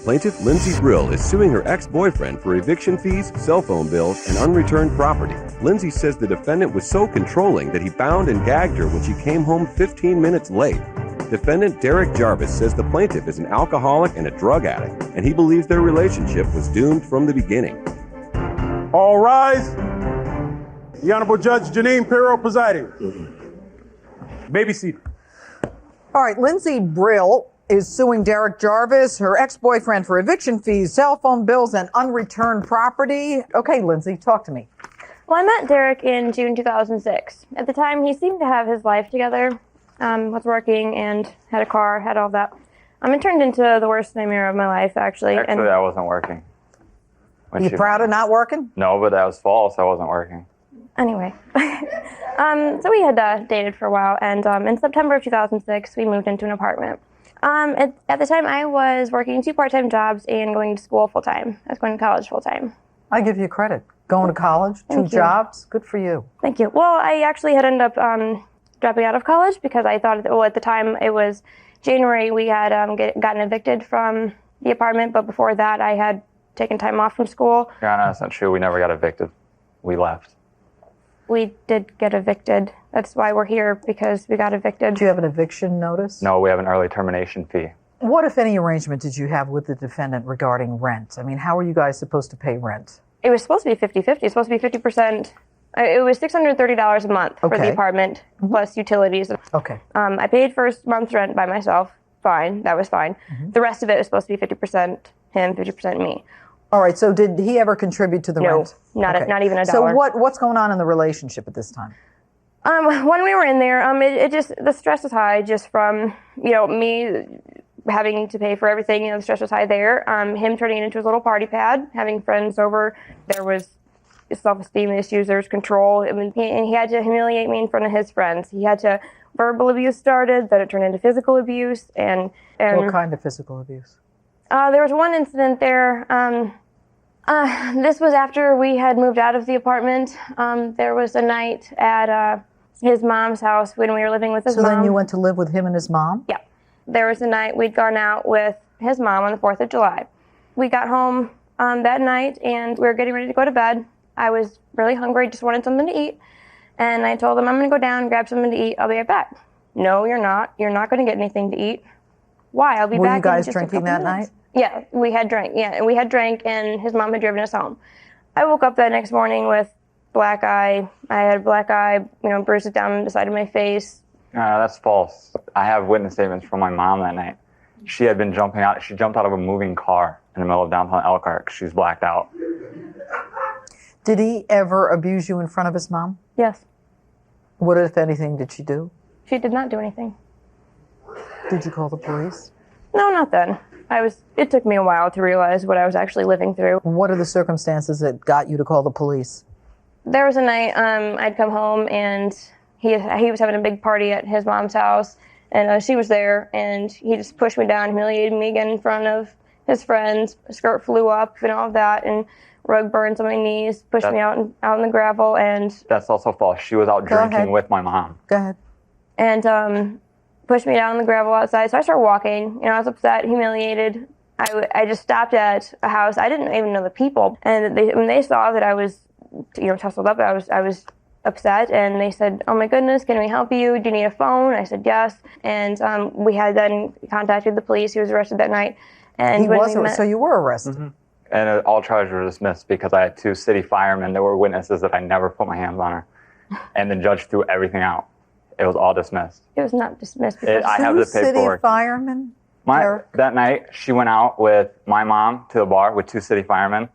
Plaintiff Lindsay Brill is suing her ex-boyfriend for eviction fees, cell phone bills, and unreturned property. Lindsay says the defendant was so controlling that he bound and gagged her when she came home 15 minutes late. Defendant Derek Jarvis says the plaintiff is an alcoholic and a drug addict, and he believes their relationship was doomed from the beginning. All rise. The Honorable Judge Jeanine Pirro presiding. Be seated. All right, Lindsay Brill is suing Derek Jarvis, her ex-boyfriend, for eviction fees, cell phone bills, and unreturned property. Okay, Lindsay, talk to me. Well, I met Derek in June 2006. At the time, he seemed to have his life together, was working and had a car, had all that. It turned into the worst nightmare of my life, actually. Actually, I wasn't working. Are you proud of not working? No, but that was false. I wasn't working. Anyway, so we had dated for a while, and in September of 2006, we moved into an apartment. At the time, I was working 2 part-time jobs and going to school full-time. I was going to college full-time. I give you credit. Going to college, 2 jobs, good for you. Thank you. Well, I actually had ended up dropping out of college because I thought, well, at the time, it was January, we had gotten evicted from the apartment, but before that, I had taken time off from school. Your Honor, that's not true. We never got evicted. We left. We did get evicted. That's why we're here, because we got evicted. Do you have an eviction notice? No, we have an early termination fee. What, if any, arrangement did you have with the defendant regarding rent? I mean, how are you guys supposed to pay rent? It was supposed to be 50-50. It was supposed to be 50%. It was $630 a month for the apartment, plus utilities. Okay. I paid first month's rent by myself. Fine. That was fine. The rest of it was supposed to be 50% him, 50% me. All right, so did he ever contribute to the rent? No, not even a So dollar. what's going on in the relationship at this time? When we were in there, the stress was high just from, me having to pay for everything. The stress was high there. Him turning it into his little party pad, having friends over. There was self-esteem issues. There was control. He had to humiliate me in front of his friends. He had to verbal abuse started. Then it turned into physical abuse. And what kind of physical abuse? There was one incident there. This was after we had moved out of the apartment. There was a night at his mom's house when we were living with his mom. So then you went to live with him and his mom? Yeah. There was a night we'd gone out with his mom on the 4th of July. We got home that night and we were getting ready to go to bed. I was really hungry, just wanted something to eat. And I told him, I'm going to go down and grab something to eat. I'll be right back. No, you're not. You're not going to get anything to eat. Why? I'll be back. Were you guys in just drinking that night? Yeah, we had drank. Yeah, we had drank, and his mom had driven us home. I woke up that next morning with black eye. I had a black eye, bruises down the side of my face. No, that's false. I have witness statements from my mom that night. She had been jumping out. She jumped out of a moving car in the middle of downtown Elkhart because she was blacked out. Did he ever abuse you in front of his mom? Yes. What, if anything, did she do? She did not do anything. Did you call the police? No, not then. It took me a while to realize what I was actually living through. What are the circumstances that got you to call the police? There was a night I'd come home and he was having a big party at his mom's house, and she was there, and he just pushed me down, humiliated me again in front of his friends. A skirt flew up and all of that, and rug burns on my knees, pushed me out in the gravel, and... That's also false. She was out drinking with my mom. Go ahead. And pushed me down on the gravel outside. So I started walking. I was upset, humiliated. I just stopped at a house. I didn't even know the people. And when they saw that I was, tussled up, I was upset. And they said, "Oh my goodness, can we help you? Do you need a phone?" I said yes. And we had then contacted the police. He was arrested that night. And so you were arrested. Mm-hmm. And all charges were dismissed because I had 2 city firemen that were witnesses that I never put my hands on her. And the judge threw everything out. It was all dismissed. It was not dismissed. Because I have the paperwork. City firemen? That night, she went out with my mom to the bar with 2 city firemen,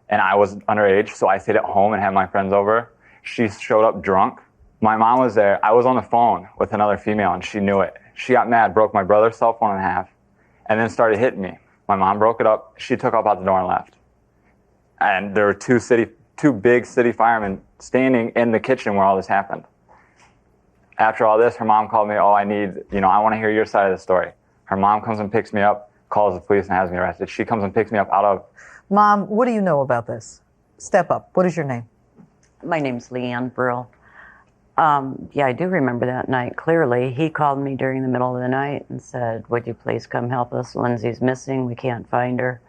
and I was underage, so I stayed at home and had my friends over. She showed up drunk. My mom was there. I was on the phone with another female, and she knew it. She got mad, broke my brother's cell phone in half, and then started hitting me. My mom broke it up. She took off out the door and left. And there were 2 big city firemen standing in the kitchen where all this happened. After all this, her mom called me, I want to hear your side of the story. Her mom comes and picks me up, calls the police, and has me arrested. She comes and picks me up out of... Mom, what do you know about this? Step up. What is your name? My name's Leanne Brill. Yeah, I do remember that night clearly. He called me during the middle of the night and said, would you please come help us? Lindsay's missing. We can't find her.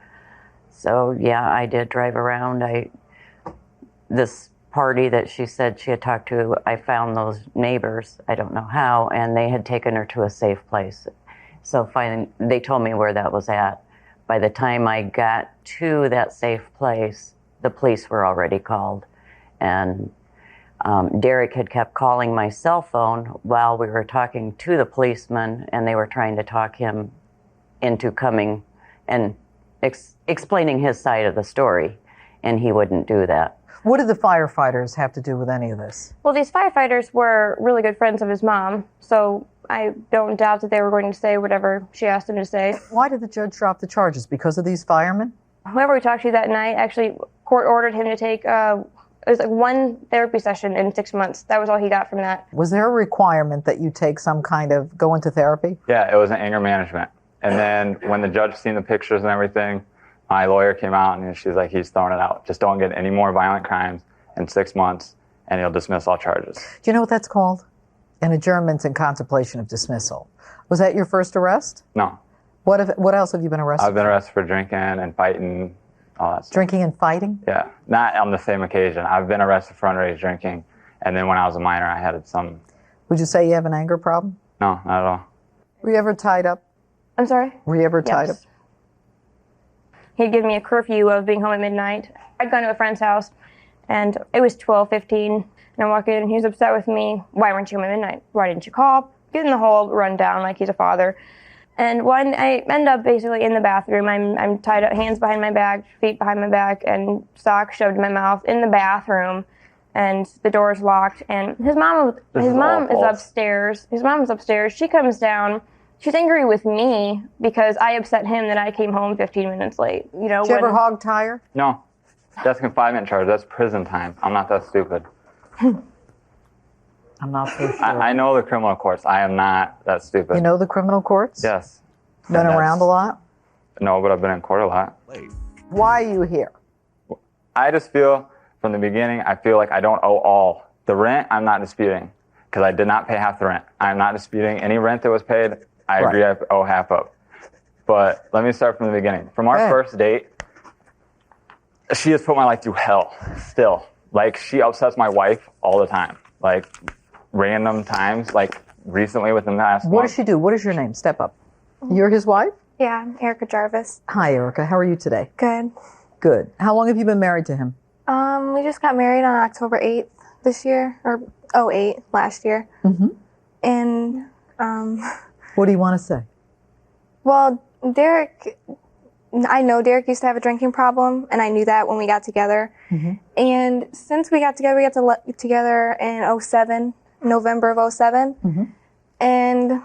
So, yeah, I did drive around. This party that she said she had talked to, I found those neighbors, I don't know how, and they had taken her to a safe place. So finally, they told me where that was at. By the time I got to that safe place, the police were already called. And Derek had kept calling my cell phone while we were talking to the policeman, and they were trying to talk him into coming and explaining his side of the story, and he wouldn't do that. What did the firefighters have to do with any of this? Well, these firefighters were really good friends of his mom, so I don't doubt that they were going to say whatever she asked them to say. Why did the judge drop the charges? Because of these firemen? Whoever we talked to that night, actually, court ordered him to take, it was like one therapy session in 6 months. That was all he got from that. Was there a requirement that you take some kind of, go into therapy? Yeah, it was an anger management. And then when the judge seen the pictures and everything, my lawyer came out and she's like, he's throwing it out. Just don't get any more violent crimes in 6 months and he'll dismiss all charges. Do you know what that's called? An adjournment in contemplation of dismissal. Was that your first arrest? No. What else have you been arrested I've been arrested for drinking and fighting, all that stuff. Drinking and fighting? Yeah, not on the same occasion. I've been arrested for underage drinking, and then when I was a minor, I had some... Would you say you have an anger problem? No, not at all. Were you ever tied up? I'm sorry? Were you ever tied up? He'd given me a curfew of being home at midnight. I'd gone to a friend's house, and it was 12:15, and I walk in, and he was upset with me. Why weren't you home at midnight? Why didn't you call? Getting the whole rundown like he's a father. And when I end up basically in the bathroom, I'm tied up, hands behind my back, feet behind my back, and socks shoved in my mouth in the bathroom, and the door's locked. And his mom is upstairs. His mom is upstairs. She comes down. She's angry with me because I upset him that I came home 15 minutes late. You know, Did you ever hog tie her? No. That's a confinement charge. That's prison time. I'm not that stupid. I'm not so sure. I know the criminal courts. I am not that stupid. You know the criminal courts? Yes. Been around a lot? No, but I've been in court a lot. Why are you here? I just feel, from the beginning, I feel like I don't owe all. The rent, I'm not disputing, because I did not pay half the rent. I'm not disputing any rent that was paid. I agree I owe half of. But let me start from the beginning. From our first date, she has put my life through hell, still. Like, she upsets my wife all the time. Like, random times, like recently within the last month. What does she do? What is your name? Step up. You're his wife? Yeah, I'm Erica Jarvis. Hi, Erica. How are you today? Good. Good. How long have you been married to him? We just got married on October 8th this year, or 08 last year. Mm-hmm. And, what do you want to say? well, I know Derek used to have a drinking problem, and I knew that when we got together. Mm-hmm. And since we got together, together in 07, November of 07. Mm-hmm. And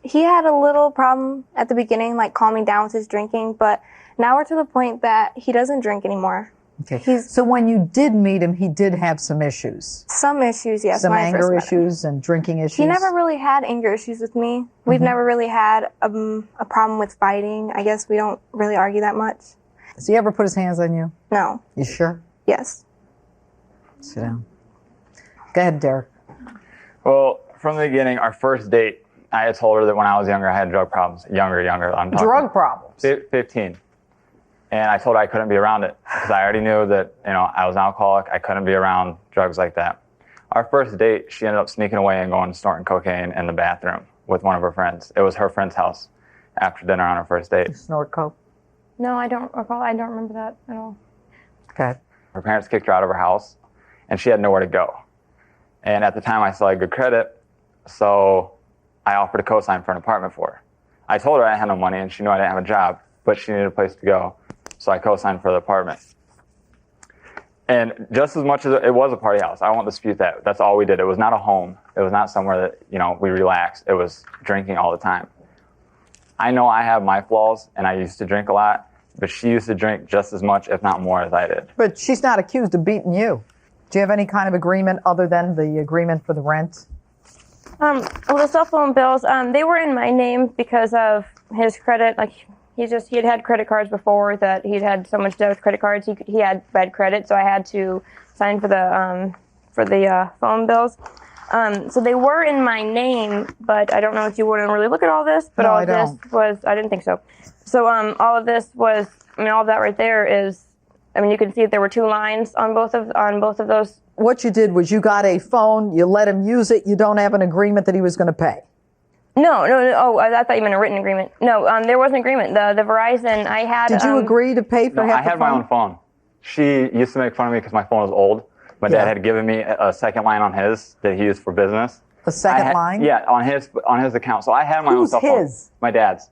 he had a little problem at the beginning, like calming down with his drinking, but now we're to the point that he doesn't drink anymore. Okay. So when you did meet him, he did have some issues. Some issues, yes. Some when I first anger met him. issues and drinking issues. He never really had anger issues with me. We've never really had a problem with fighting. I guess we don't really argue that much. Has he ever put his hands on you? No. You sure? Yes. Sit down. Go ahead, Derek. Well, from the beginning, our first date, I had told her that when I was younger, I had drug problems. Younger. I'm talking Drug problems. 15. And I told her I couldn't be around it because I already knew that, I was an alcoholic. I couldn't be around drugs like that. Our first date, she ended up sneaking away and going and snorting cocaine in the bathroom with one of her friends. It was her friend's house after dinner on our first date. You snort coke? No, I don't recall. I don't remember that at all. Okay. Her parents kicked her out of her house, and she had nowhere to go. And at the time, I still had good credit, so I offered to co-sign for an apartment for her. I told her I had no money, and she knew I didn't have a job, but she needed a place to go, so I co-signed for the apartment. And just as much as it was a party house, I won't dispute that. That's all we did. It was not a home. It was not somewhere that, we relaxed. It was drinking all the time. I know I have my flaws, and I used to drink a lot, but she used to drink just as much, if not more, as I did. But she's not accused of beating you. Do you have any kind of agreement other than the agreement for the rent? Well, the cell phone bills, they were in my name because of his credit. Like, he had credit cards before that he'd had so much debt with credit cards. He had bad credit, so I had to sign for the phone bills. So they were in my name, but I don't know if you want to really look at all this, but No, all I of this don't. was, I didn't think so. So all of this was, I mean, all of that right there is, I mean, you can see that there were 2 lines on both of those. What you did was you got a phone, you let him use it, you don't have an agreement that he was going to pay. No. Oh, I thought you meant a written agreement. No, there was an agreement. The Verizon, I had. Did you agree to pay for No, half I the had phone? my own phone. She used to make fun of me because my phone was old. My Yeah. dad had given me a second line on his that he used for business. A second line? Yeah, on his account. So I had my own Who's cell phone. his? My dad's.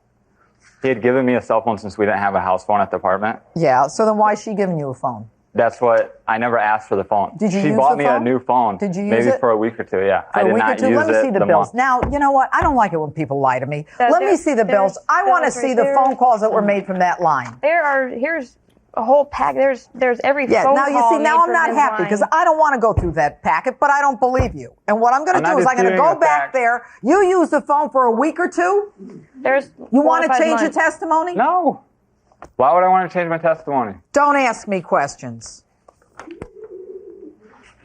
He had given me a cell phone since we didn't have a house phone at the apartment. Yeah, so then why is she giving you a phone? That's what I never asked for the phone. Did you She use bought the me phone? a new phone. Did you use maybe it? for a week or 2? Yeah, For I a did week or not 2? use Let me it see the the bills. month. Now, you know what? I don't like it when people lie to me. Let me see the bills. I want to there's see right the there. phone calls that were made from that line. Here's a whole pack. There's every Yeah, phone now you call see, now made I'm from not his happy line. because I don't want to go through that packet, but I don't believe you. And what I'm going to I'm do not is I'm going to disputing go the back fact. there. You use the phone for a week or 2? There's You 4 want or to 5 change your months. testimony? No. Why would I want to change my testimony? Don't ask me questions.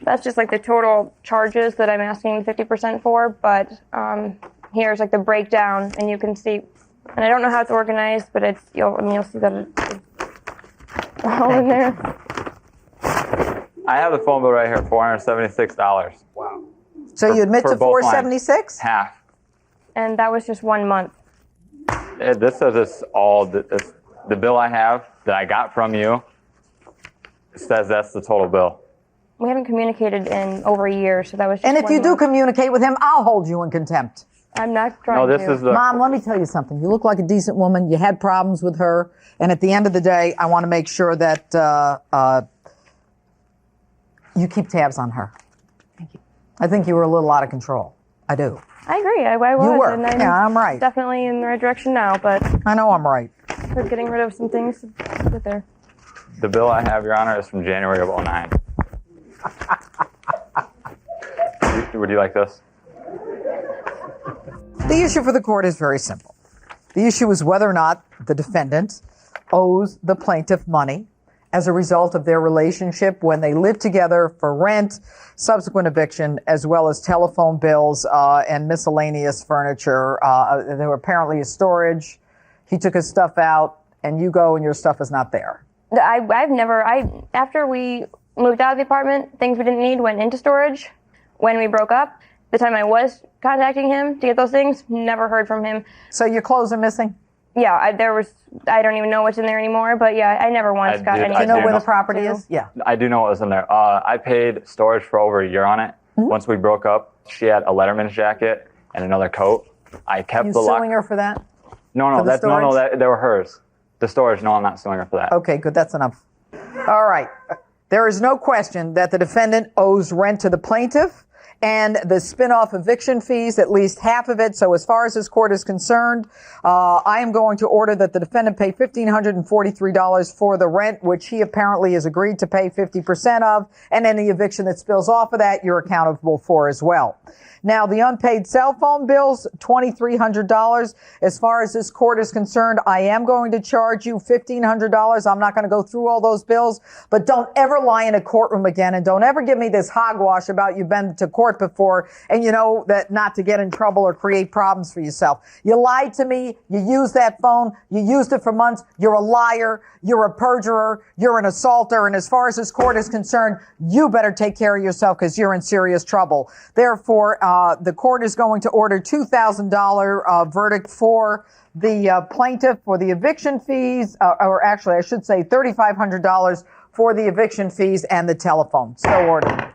That's just like the total charges that I'm asking 50% for, but here's like the breakdown, and you can see, and I don't know how it's organized, but you'll see that it's all in there. I have the phone bill right here, $476. So you admit for to both lines. 476? Half. And that was just 1 month. This says it's all the bill I have that I got from you. It says that's the total bill. We haven't communicated in over a year, so that was just And if 1 you do month. communicate with him, I'll hold you in contempt. I'm not trying No, to. this is the. Mom, let me tell you something. You look like a decent woman. You had problems with her. And at the end of the day, I want to make sure that you keep tabs on her. Thank you. I think you were a little out of control. I do. I agree. I was. You were. And Yeah, I'm right. Definitely in the right direction now, but I know I'm right. we're getting rid of some things to put there. The bill I have, Your Honor, is from January of 2009. Would you like this? The issue for the court is very simple. The issue is whether or not the defendant owes the plaintiff money as a result of their relationship when they lived together for rent, subsequent eviction, as well as telephone bills and miscellaneous furniture. There were apparently a storage. He took his stuff out, and you go and your stuff is not there. After we moved out of the apartment, things we didn't need went into storage. When we broke up, the time I was contacting him to get those things, never heard from him. So your clothes are missing? Yeah, I don't even know what's in there anymore, but yeah, I never once got any. Do you know where know. the property is? Yeah. I do know what was in there. I paid storage for over a year on it. Mm-hmm. Once we broke up, she had a Letterman's jacket and another coat. I kept You the lock. suing her for that? No, for the storage? they were hers. The storage, no, I'm not suing her for that. Okay, good. That's enough. All right. There is no question that the defendant owes rent to the plaintiff and the spin-off eviction fees, at least half of it. So as far as this court is concerned, I am going to order that the defendant pay $1,543 for the rent, which he apparently has agreed to pay 50% of, and any eviction that spills off of that, you're accountable for as well. Now, the unpaid cell phone bills, $2,300. As far as this court is concerned, I am going to charge you $1,500. I'm not going to go through all those bills, but don't ever lie in a courtroom again, and don't ever give me this hogwash about you've been to court before and you know that not to get in trouble or create problems for yourself. You lied to me. You used that phone. You used it for months. You're a liar. You're a perjurer. You're an assaulter. And as far as this court is concerned, you better take care of yourself because you're in serious trouble. Therefore, the court is going to order $2,000 verdict for the plaintiff for the eviction fees, or actually I should say $3,500 for the eviction fees and the telephone. So ordered.